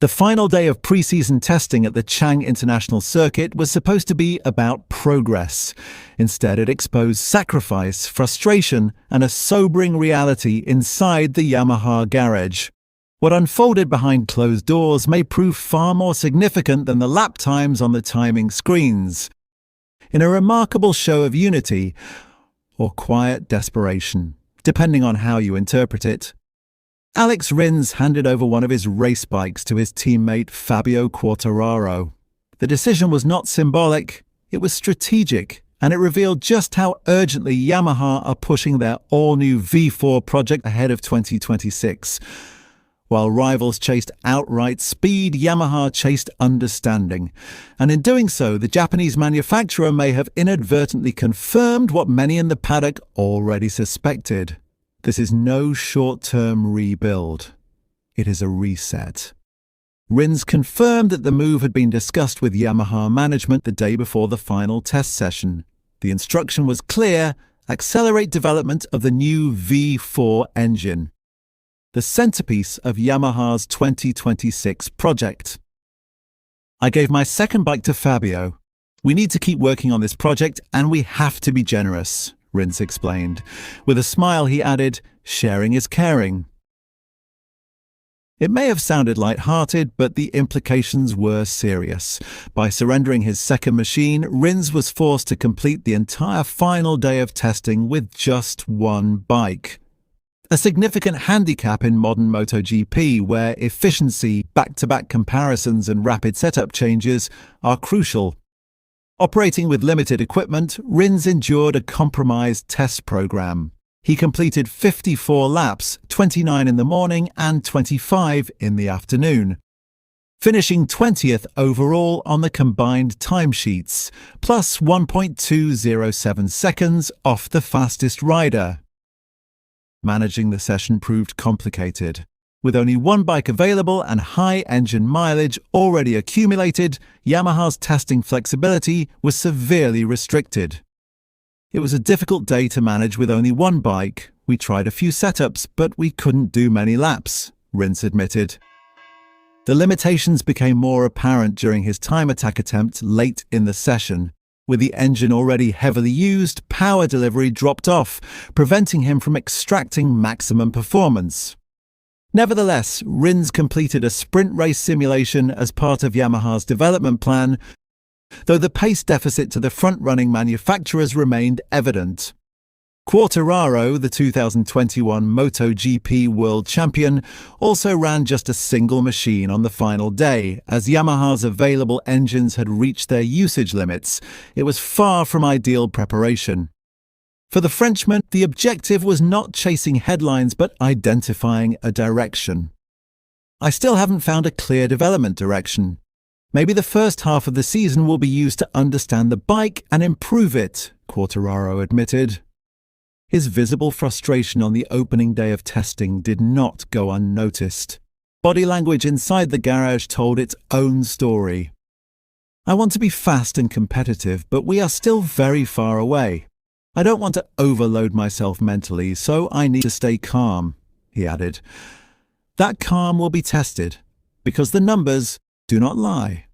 The final day of pre-season testing at the Chang International Circuit was supposed to be about progress. Instead, it exposed sacrifice, frustration, and a sobering reality inside the Yamaha garage. What unfolded behind closed doors may prove far more significant than the lap times on the timing screens. In a remarkable show of unity, or quiet desperation, depending on how you interpret it, Alex Rins handed over one of his race bikes to his teammate Fabio Quartararo. The decision was not symbolic, it was strategic, and it revealed just how urgently Yamaha are pushing their all-new V4 project ahead of 2026. While rivals chased outright speed, Yamaha chased understanding. And in doing so, the Japanese manufacturer may have inadvertently confirmed what many in the paddock already suspected. This is no short-term rebuild. It is a reset. Rins confirmed that the move had been discussed with Yamaha management the day before the final test session. The instruction was clear: accelerate development of the new V4 engine, the centerpiece of Yamaha's 2026 project. I gave my second bike to Fabio. We need to keep working on this project, and we have to be generous, Rins explained. With a smile, he added, sharing is caring. It may have sounded light-hearted, but the implications were serious. By surrendering his second machine, Rins was forced to complete the entire final day of testing with just one bike. A significant handicap in modern MotoGP, where efficiency, back-to-back comparisons and rapid setup changes are crucial. Operating with limited equipment, Rins endured a compromised test program. He completed 54 laps, 29 in the morning and 25 in the afternoon, finishing 20th overall on the combined timesheets, plus 1.207 seconds off the fastest rider. Managing the session proved complicated. With only one bike available and high engine mileage already accumulated, Yamaha's testing flexibility was severely restricted. It was a difficult day to manage with only one bike. We tried a few setups, but we couldn't do many laps, Rins admitted. The limitations became more apparent during his time attack attempt late in the session. With the engine already heavily used, power delivery dropped off, preventing him from extracting maximum performance. Nevertheless, Rins completed a sprint race simulation as part of Yamaha's development plan, though the pace deficit to the front-running manufacturers remained evident. Quartararo, the 2021 MotoGP World Champion, also ran just a single machine on the final day, as Yamaha's available engines had reached their usage limits. It was far from ideal preparation. For the Frenchman, the objective was not chasing headlines but identifying a direction. I still haven't found a clear development direction. Maybe the first half of the season will be used to understand the bike and improve it, Quartararo admitted. His visible frustration on the opening day of testing did not go unnoticed. Body language inside the garage told its own story. I want to be fast and competitive, but we are still very far away. I don't want to overload myself mentally, so I need to stay calm, he added. That calm will be tested, because the numbers do not lie.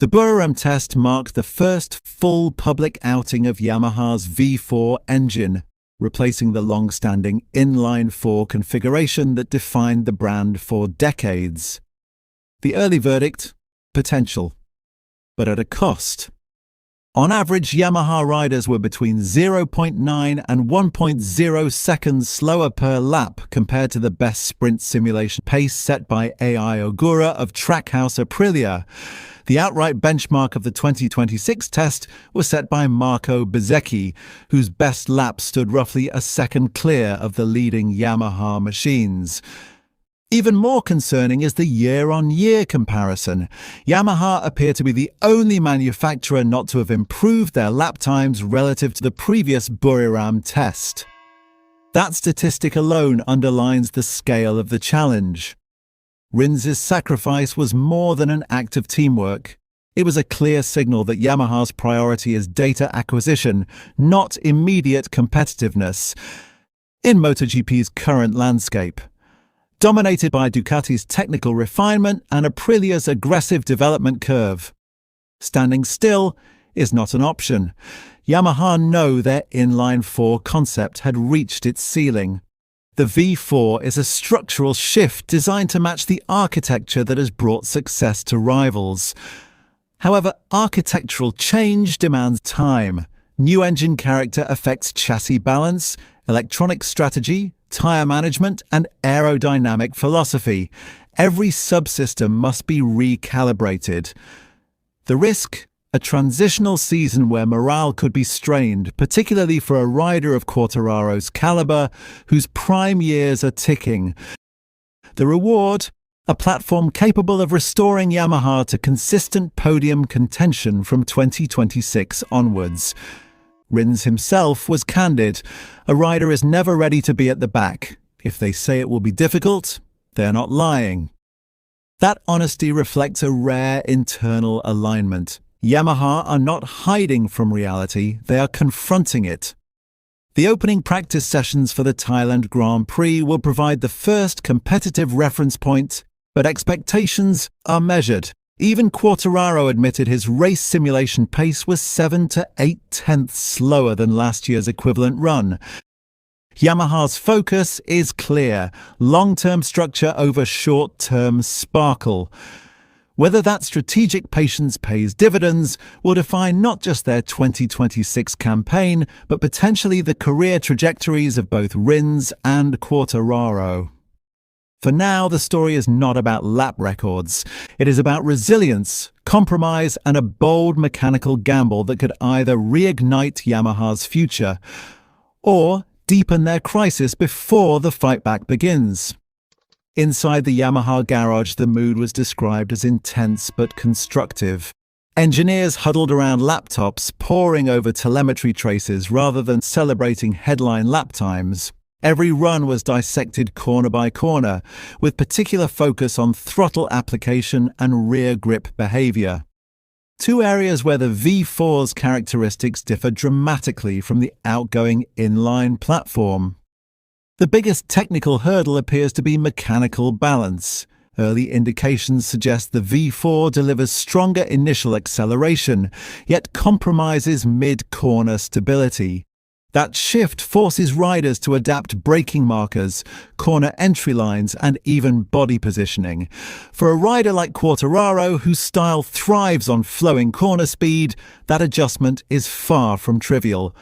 The Buriram test marked the first full public outing of Yamaha's V4 engine, replacing the long-standing inline-4 configuration that defined the brand for decades. The early verdict? Potential. But at a cost. On average, Yamaha riders were between 0.9 and 1.0 seconds slower per lap compared to the best sprint simulation pace set by AI Ogura of Trackhouse Aprilia. The outright benchmark of the 2026 test was set by Marco Bezzecchi, whose best lap stood roughly a second clear of the leading Yamaha machines. Even more concerning is the year-on-year comparison. Yamaha appear to be the only manufacturer not to have improved their lap times relative to the previous Buriram test. That statistic alone underlines the scale of the challenge. Rins' sacrifice was more than an act of teamwork. It was a clear signal that Yamaha's priority is data acquisition, not immediate competitiveness. In MotoGP's current landscape, dominated by Ducati's technical refinement and Aprilia's aggressive development curve. Standing still is not an option. Yamaha know their inline-4 concept had reached its ceiling. The V4 is a structural shift designed to match the architecture that has brought success to rivals. However, architectural change demands time. New engine character affects chassis balance, electronic strategy, tyre management, and aerodynamic philosophy. Every subsystem must be recalibrated. The risk? A transitional season where morale could be strained, particularly for a rider of Quartararo's caliber, whose prime years are ticking. The reward? A platform capable of restoring Yamaha to consistent podium contention from 2026 onwards. Rins himself was candid. A rider is never ready to be at the back. If they say it will be difficult, they're not lying. That honesty reflects a rare internal alignment. Yamaha are not hiding from reality, they are confronting it. The opening practice sessions for the Thailand Grand Prix will provide the first competitive reference point, but expectations are measured. Even Quartararo admitted his race simulation pace was 7 to 8 tenths slower than last year's equivalent run. Yamaha's focus is clear: long-term structure over short-term sparkle. Whether that strategic patience pays dividends will define not just their 2026 campaign, but potentially the career trajectories of both Rins and Quartararo. For now, the story is not about lap records. It is about resilience, compromise, and a bold mechanical gamble that could either reignite Yamaha's future or deepen their crisis before the fightback begins. Inside the Yamaha garage, the mood was described as intense but constructive. Engineers huddled around laptops, poring over telemetry traces rather than celebrating headline lap times. Every run was dissected corner by corner, with particular focus on throttle application and rear grip behavior. Two areas where the V4's characteristics differ dramatically from the outgoing inline platform. The biggest technical hurdle appears to be mechanical balance. Early indications suggest the V4 delivers stronger initial acceleration, yet compromises mid-corner stability. That shift forces riders to adapt braking markers, corner entry lines, and even body positioning. For a rider like Quartararo, whose style thrives on flowing corner speed, that adjustment is far from trivial.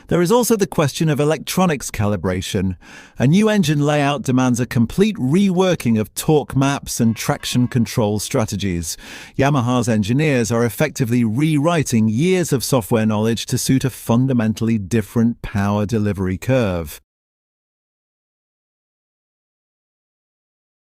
There is also the question of electronics calibration. A new engine layout demands a complete reworking of torque maps and traction control strategies. Yamaha's engineers are effectively rewriting years of software knowledge to suit a fundamentally different power delivery curve.